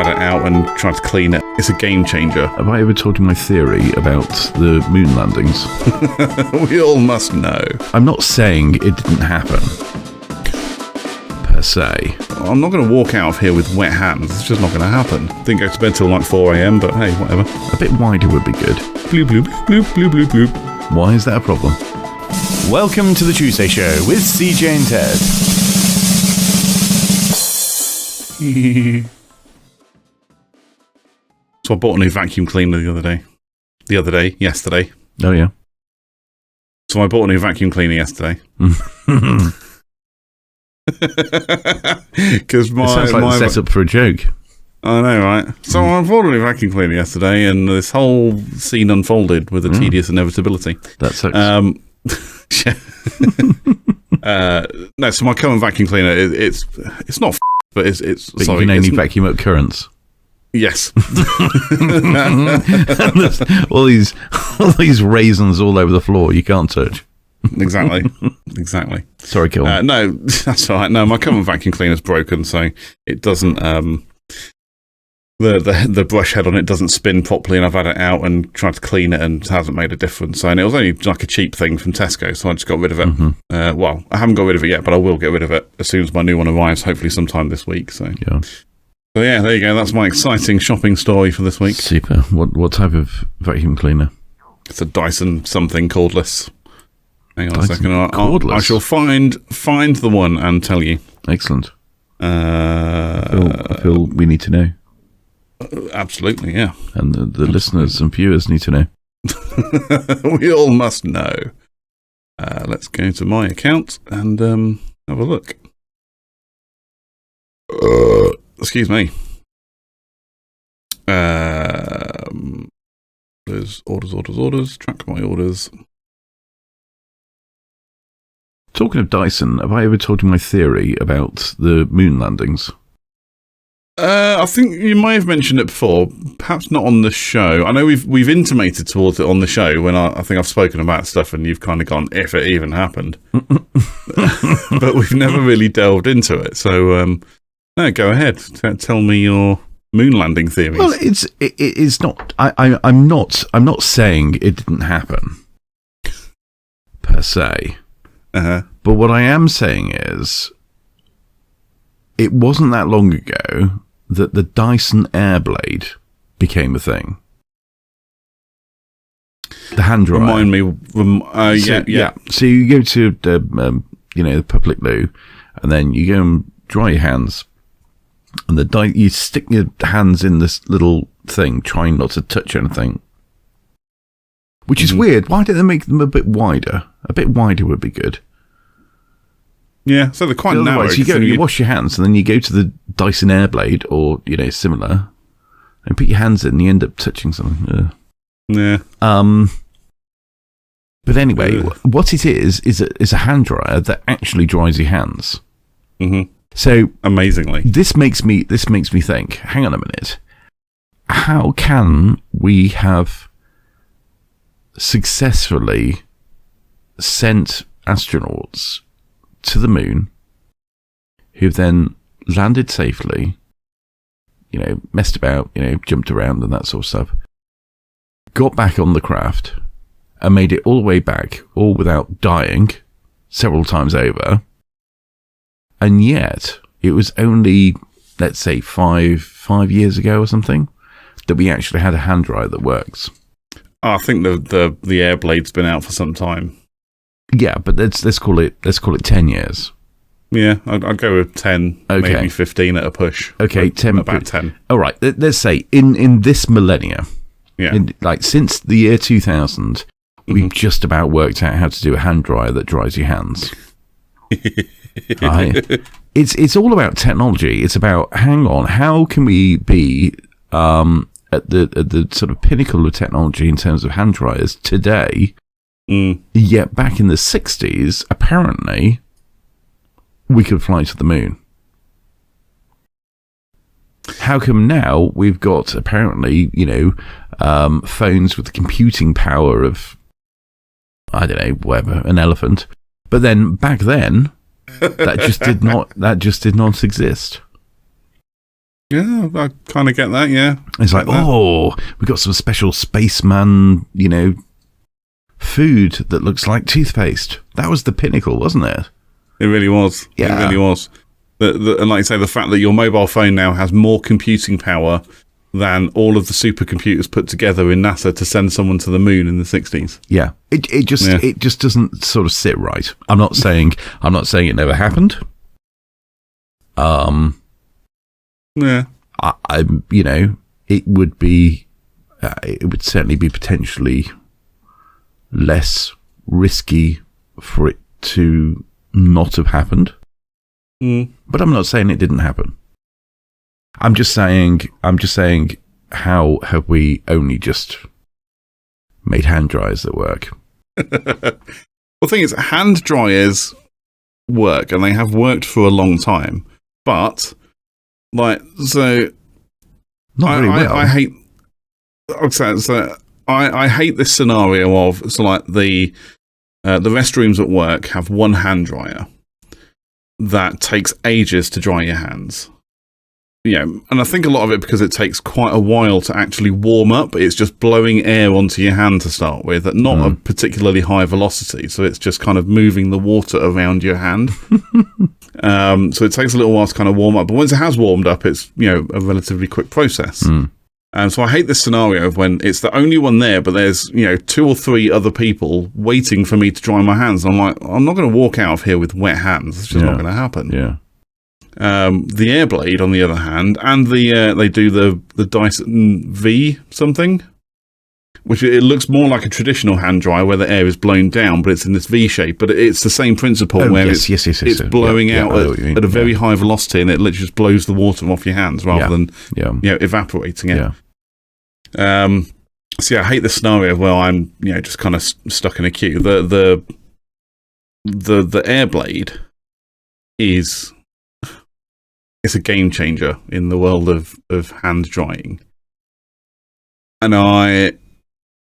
had it out and tried to clean it. It's a game changer. Have I ever told you my theory about the moon landings? We all must know. I'm not saying it didn't happen, per se. I'm not going to walk out of here with wet hands. It's just not going to happen. Didn't go to bed till like 4 a.m, but hey, whatever. A bit wider would be good. Bloop, bloop, bloop, bloop, bloop, bloop. Why is that a problem? Welcome to the Tuesday Show with CJ and Ted. So I bought a new vacuum cleaner yesterday. Oh, yeah. So I bought a new vacuum cleaner yesterday. Because it sounds like the setup for a joke. I know, right? So I bought a new vacuum cleaner yesterday, and this whole scene unfolded with a tedious inevitability. That sucks. No, so my current vacuum cleaner, it's not, but it's but sorry, you can only vacuum up currents. Yes. all these raisins all over the floor you can't touch. Exactly. Sorry, Kill. No, that's all right. No, my current vacuum cleaner's broken, so it doesn't. The brush head on it doesn't spin properly, and I've had it out and tried to clean it, and it hasn't made a difference. And it was only like a cheap thing from Tesco, so I just got rid of it. Well, I haven't got rid of it yet, but I will get rid of it as soon as my new one arrives, hopefully sometime this week. So yeah, there you go. That's my exciting shopping story for this week. Super. What type of vacuum cleaner? It's a Dyson something cordless. Hang on Dyson a second. cordless? I shall find the one and tell you. Excellent. I feel we need to know. Absolutely, yeah. And the listeners and viewers need to know. We all must know. Let's go to my account and have a look. Excuse me. There's orders. Track my orders. Talking of Dyson, have I ever told you my theory about the moon landings? I think you may have mentioned it before, perhaps not on the show. I know we've intimated towards it on the show when I think I've spoken about stuff and you've kind of gone, if it even happened. But we've never really delved into it. So, no, go ahead. Tell me your moon landing theories. Well, it's not. I'm not saying it didn't happen per se. But what I am saying is, it wasn't that long ago that the Dyson Airblade became a thing. The hand dryer. Remind me. Yeah. So you go to the public loo, and then you go and dry your hands, and you stick your hands in this little thing, trying not to touch anything. Which is weird. Why don't they make them a bit wider? A bit wider would be good. Yeah, so they're quite narrow. You wash your hands, and then you go to the Dyson Airblade or similar, and put your hands in, and you end up touching something. Yeah. But anyway, what it is a hand dryer that actually dries your hands. Mm-hmm. So amazingly, this makes me think. Hang on a minute. How can we have successfully sent astronauts to the moon, who've then landed safely, messed about, jumped around and that sort of stuff, got back on the craft and made it all the way back, all without dying several times over, and yet it was only, let's say, five years ago or something that we actually had a hand dryer that works. I think the Airblade's been out for some time. Yeah, but let's call it 10 years. Yeah, I'd go with 10, maybe 15 at a push. Okay, 10. About 10. All right, let's say in this millennia, since the year 2000, we've just about worked out how to do a hand dryer that dries your hands. Right? It's all about technology. It's about, hang on, how can we be at the sort of pinnacle of technology in terms of hand dryers today? Yet back in the 60s, apparently, we could fly to the moon. How come now we've got, apparently, phones with the computing power of, I don't know, whatever, an elephant. But then, back then, that just did not exist. Yeah, I kind of get that, yeah. It's like, oh, we got some special spaceman, food that looks like toothpaste. That was the pinnacle, wasn't it? It really was. Yeah. It really was. And like I say, the fact that your mobile phone now has more computing power than all of the supercomputers put together in NASA to send someone to the moon in the 60s. Yeah. It just doesn't sort of sit right. I'm not saying it never happened. Yeah. It would certainly be potentially less risky for it to not have happened. But I'm not saying it didn't happen. I'm just saying how have we only just made hand dryers that work? The thing is, hand dryers work, and they have worked for a long time. But not very well. I hate. I hate this scenario of the restrooms at work have one hand dryer that takes ages to dry your hands. And I think a lot of it because it takes quite a while to actually warm up. It's just blowing air onto your hand to start with at not a particularly high velocity. So it's just kind of moving the water around your hand. So it takes a little while to kind of warm up. But once it has warmed up, it's, a relatively quick process. So I hate this scenario of when it's the only one there, but there's, 2 or 3 other people waiting for me to dry my hands. I'm like, I'm not going to walk out of here with wet hands. It's just not going to happen. Yeah. The Airblade, on the other hand, and they do the Dyson V something, which it looks more like a traditional hand dryer where the air is blown down, but it's in this V shape. But it's the same principle where it's blowing out at a very high velocity, and it literally just blows the water off your hands rather than evaporating it. Yeah. So I hate the scenario where I'm just kind of stuck in a queue. The Airblade is. It's a game changer in the world of hand drying. And I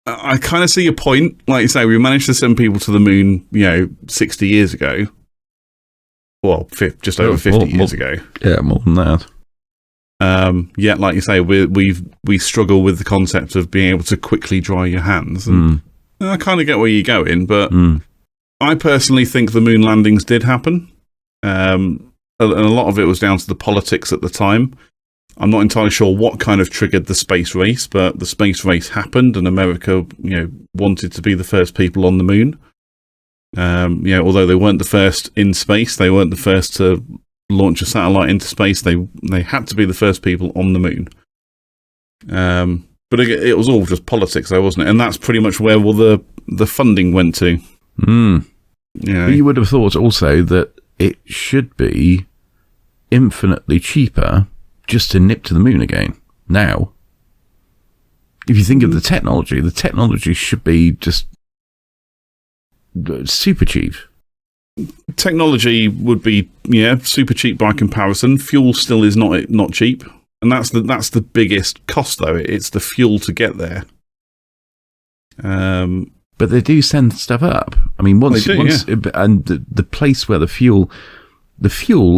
kind of see your point. Like you say, we managed to send people to the moon, 60 years ago. Well, just over 50 years ago. Yeah, more than that. Yet, like you say, we struggle with the concept of being able to quickly dry your hands. And I kind of get where you're going, but I personally think the moon landings did happen. And a lot of it was down to the politics at the time. I'm not entirely sure what kind of triggered the space race, but the space race happened, and America, wanted to be the first people on the moon. Although they weren't the first in space, they weren't the first to launch a satellite into space. They had to be the first people on the moon. But it was all just politics, though, wasn't it? And that's pretty much where all the funding went to. But you would have thought also that it should be infinitely cheaper just to nip to the moon again. Now, if you think of the technology should be just super cheap. Technology would be super cheap by comparison. Fuel still is not cheap, and that's the biggest cost, though. It's the fuel to get there. But they do send stuff up. I mean, and the place where the fuel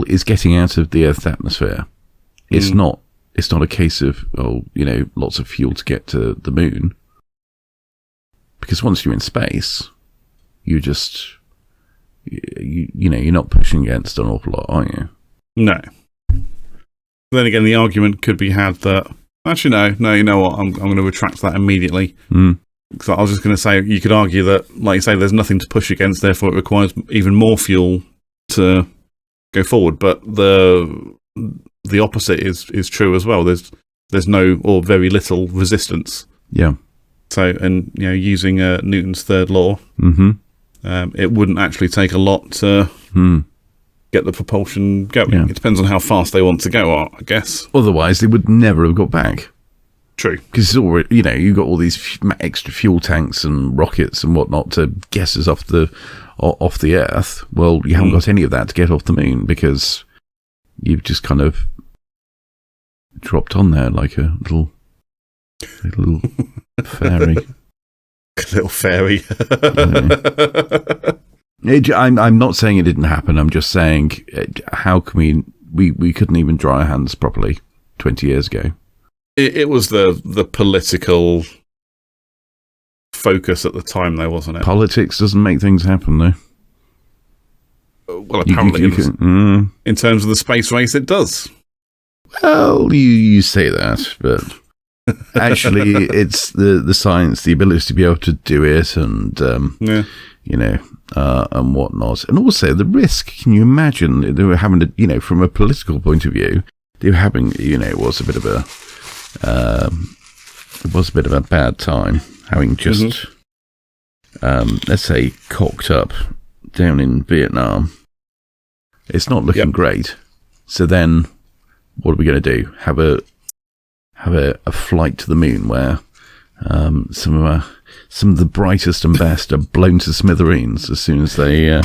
is getting out of the Earth's atmosphere. It's not a case of lots of fuel to get to the moon, because once you're in space, you're not pushing against an awful lot, are you? No. Then again, the argument could be had that actually no, you know what? I'm going to retract that immediately. Because I was just going to say, you could argue that, like you say, there's nothing to push against, therefore it requires even more fuel to go forward. But the opposite is true as well. There's no or very little resistance. Yeah. So, and using Newton's third law, it wouldn't actually take a lot to get the propulsion going. Yeah. It depends on how fast they want to go, I guess. Otherwise, they would never have got back. True, because it's already, you've got all these extra fuel tanks and rockets and whatnot to get us off the Earth. Well, you haven't got any of that to get off the moon, because you've just kind of dropped on there like a little fairy. Little fairy. I'm not saying it didn't happen. I'm just saying, how can we couldn't even dry our hands properly 20 years ago. It was the political focus at the time, though, wasn't it? Politics doesn't make things happen, though. Well, apparently, in terms of the space race, it does. Well, you say that, but actually, it's the science, the ability to be able to do it, and and whatnot, and also the risk. Can you imagine? They were having to, from a political point of view, they were having, it was a bit of a bad time having just, let's say, cocked up down in Vietnam. It's not looking great. So then, what are we going to do? Have a flight to the moon where some of the brightest and best are blown to smithereens as soon as they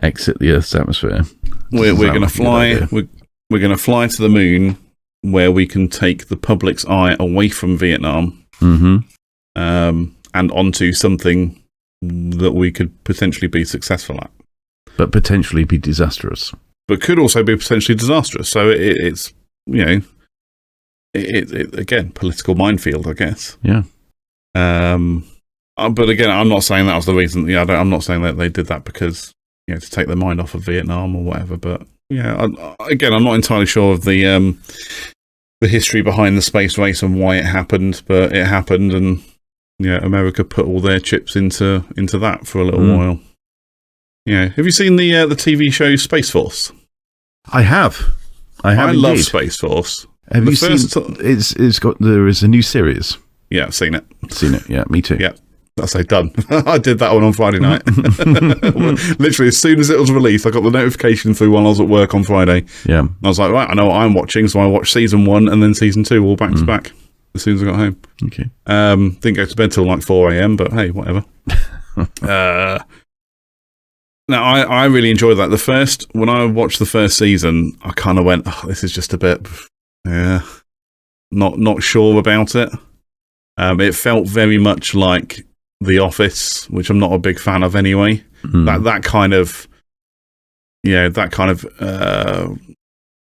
exit the Earth's atmosphere. We're going to fly. We're going to fly to the moon, where we can take the public's eye away from Vietnam, and onto something that we could potentially be successful at, but potentially be disastrous. But could also be potentially disastrous. So it's again, political minefield, I guess. Yeah. But again, I'm not saying that was the reason. I'm not saying that they did that because to take their mind off of Vietnam or whatever. But I'm not entirely sure of the history behind the space race and why it happened. But it happened, and America put all their chips into that for a little while. Have you seen the TV show Space Force? I have. I love Space Force. Have you seen? There is a new series. Yeah, I've seen it. Yeah, me too. Yeah, that's done. I did that one on Friday night. Literally, as soon as it was released, I got the notification through while I was at work on Friday. Yeah, and I was like, right, I know what I'm watching, so I watched season 1 and then season 2 all back to back as soon as I got home. Okay. Didn't go to bed till like 4 a.m, but hey, whatever. Now, I really enjoyed that. When I watched the first season, I kind of went, this is just a bit, not sure about it. It felt very much like The Office, which I'm not a big fan of anyway. That kind of,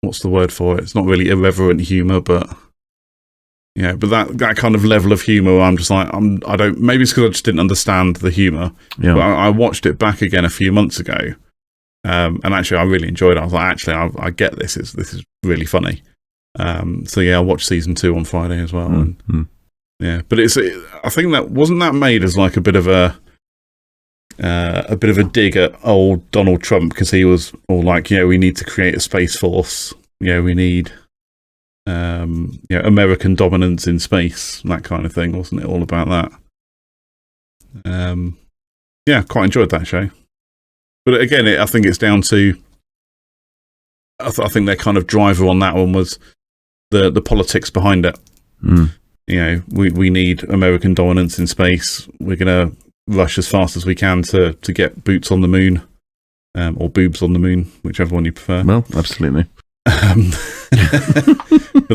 what's the word for it? It's not really irreverent humour, but that kind of level of humour, I'm just like, maybe it's because I just didn't understand the humour. Yeah. But I watched it back again a few months ago, and actually I really enjoyed it. I was like, actually, I get this. This is really funny. So I watched season 2 on Friday as well. And, but I think that wasn't made as like a bit of a dig at old Donald Trump, because he was all like, we need to create a space force. We need American dominance in space, that kind of thing. Wasn't it all about that? Quite enjoyed that show. But again, I think it's down to, I think their kind of driver on that one was the politics behind it. We need American dominance in space. We're going to rush as fast as we can to get boots on the moon, or boobs on the moon, whichever one you prefer. Well, absolutely. But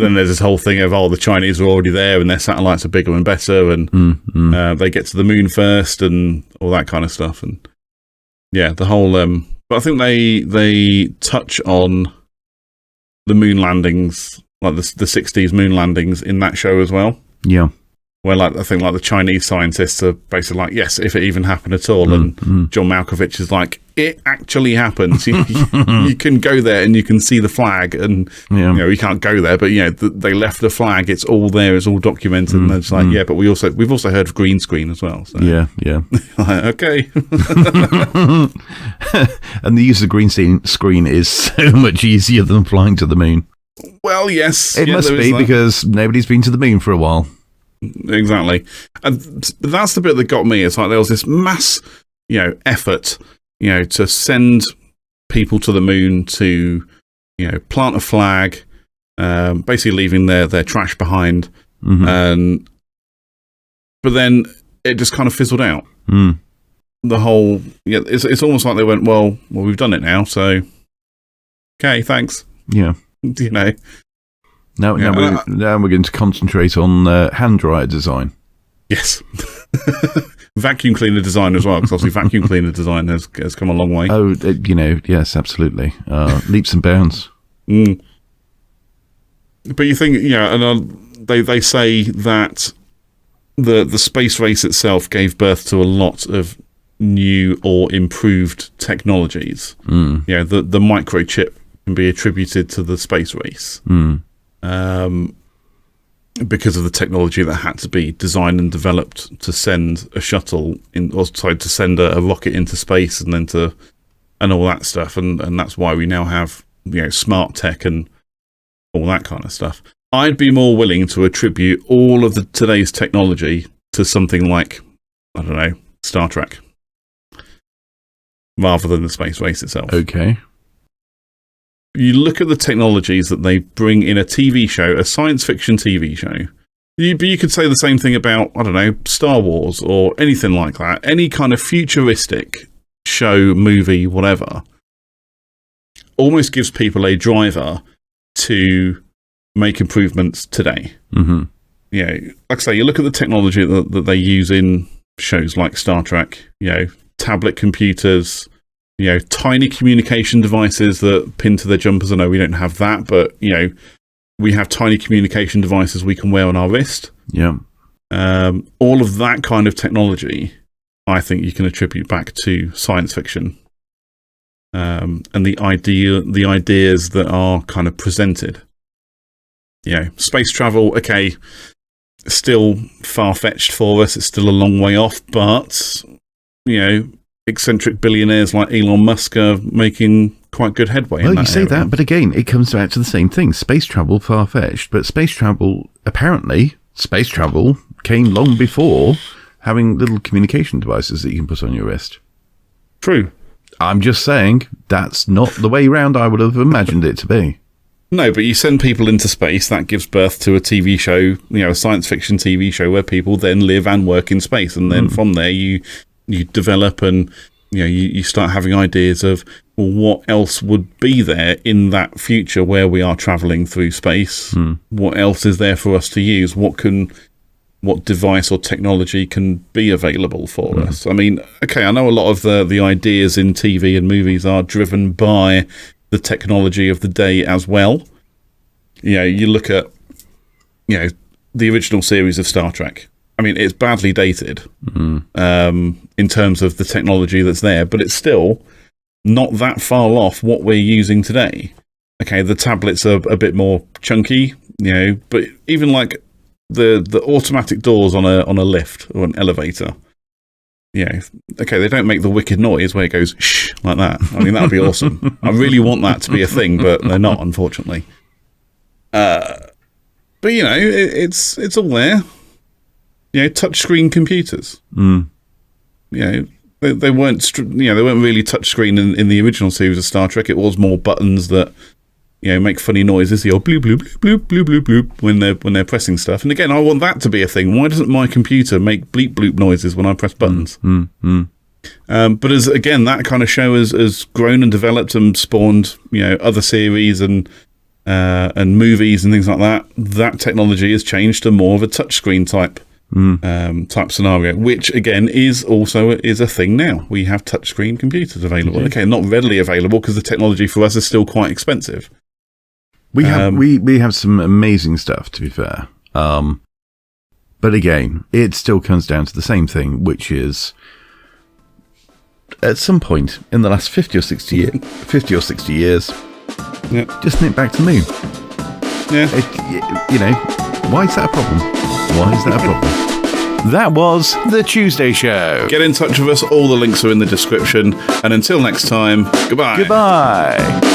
then there's this whole thing of, the Chinese are already there and their satellites are bigger and better, and they get to the moon first and all that kind of stuff. And the whole but I think they touch on the moon landings, like the 60s moon landings in that show as well. Yeah. Where I think the Chinese scientists are basically like, yes, if it even happened at all. And John Malkovich is like, it actually happens. You can go there and you can see the flag, and you can't go there, but they left the flag. It's all there. It's all documented. And it's like, but we've also heard of green screen as well. So. Yeah. Okay. And the use of green screen is so much easier than flying to the moon. Well, yes, it must be, because nobody's been to the moon for a while. Exactly. And that's the bit that got me. It's like there was this mass, effort, to send people to the moon, to, plant a flag, basically leaving their trash behind. But then it just kind of fizzled out. The whole, it's almost like they went, well, we've done it now, so okay, thanks. Yeah. Now we're going to concentrate on hand dryer design. Yes. Vacuum cleaner design as well, because obviously vacuum cleaner design has come a long way. Oh, yes, absolutely. Leaps and bounds. But you think, and they say that the space race itself gave birth to a lot of new or improved technologies. The microchip can be attributed to the space race because of the technology that had to be designed and developed to send a shuttle to send a rocket into space and all that stuff, and that's why we now have smart tech and all that kind of stuff. I'd be more willing to attribute all of today's technology to something like, I don't know, Star Trek, rather than the space race itself. Okay. You look at the technologies that they bring in a TV show, a science fiction TV show. But you could say the same thing about, I don't know, Star Wars or anything like that. Any kind of futuristic show, movie, whatever, almost gives people a driver to make improvements today. Mm-hmm. Like I say, you look at the technology that they use in shows like Star Trek, tablet computers, tiny communication devices that pin to their jumpers. I know we don't have that, but, we have tiny communication devices we can wear on our wrist. Yeah. All of that kind of technology, I think you can attribute back to science fiction. And the ideas that are kind of presented. Space travel, okay, still far-fetched for us. It's still a long way off, but, eccentric billionaires like Elon Musk are making quite good headway in that you say area. that, but again, it comes back to the same thing. Space travel, far-fetched, but space travel came long before having little communication devices that you can put on your wrist. True. I'm just saying, that's not the way round I would have imagined it to be. No, but you send people into space, that gives birth to a TV show, a science fiction TV show where people then live and work in space. And then from there, you develop and, you start having ideas of, well, what else would be there in that future where we are traveling through space? What else is there for us to use? What device or technology can be available for us? I mean, okay, I know a lot of the ideas in TV and movies are driven by the technology of the day as well. You look at, the original series of Star Trek. I mean, it's badly dated in terms of the technology that's there, but it's still not that far off what we're using today. Okay, the tablets are a bit more chunky, but even like the automatic doors on a lift or an elevator, okay, they don't make the wicked noise where it goes shh like that. I mean, that would be awesome. I really want that to be a thing, but they're not, unfortunately. But it's all there. Touchscreen computers. They weren't really touchscreen in the original series of Star Trek. It was more buttons that make funny noises, the old bloop bloop bloop bloop bloop bloop when they're pressing stuff. And again, I want that to be a thing. Why doesn't my computer make bleep bloop noises when I press buttons? But as again, that kind of show has grown and developed and spawned other series and movies and things like that. That technology has changed to more of a touchscreen type scenario, which again is a thing now. We have touchscreen computers available. Okay, not readily available because the technology for us is still quite expensive. We have some amazing stuff, to be fair. But again, it still comes down to the same thing, which is at some point in the last 50 or 60 years, just nip back to the moon. Why is that a problem? That was The Tuesday Show. Get in touch with us. All the links are in the description. And until next time, goodbye. Goodbye.